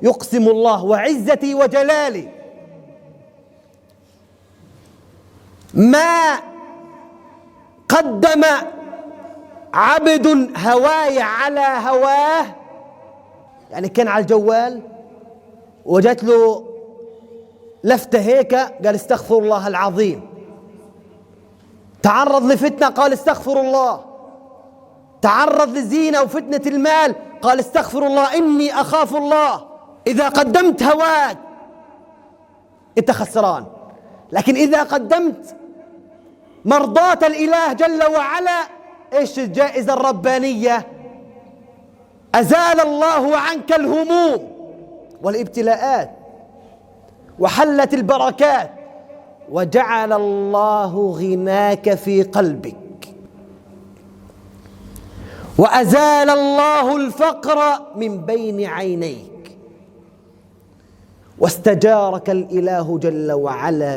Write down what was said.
يقسم الله وعزتي وجلالي ما قدم عبد هواي على هواه. يعني كان على الجوال وجت له لفتة هيك قال استغفر الله العظيم. تعرض لفتنة قال استغفر الله. تعرض لزينة وفتنة المال قال استغفر الله إني أخاف الله. إذا قدمت هواك أنت خسران، لكن إذا قدمت مرضاة الإله جل وعلا إيش الجائزة الربانية؟ أزال الله عنك الهموم والابتلاءات وحلت البركات وجعل الله غناك في قلبك وأزال الله الفقر من بين عينيك واستجارك الإله جل وعلا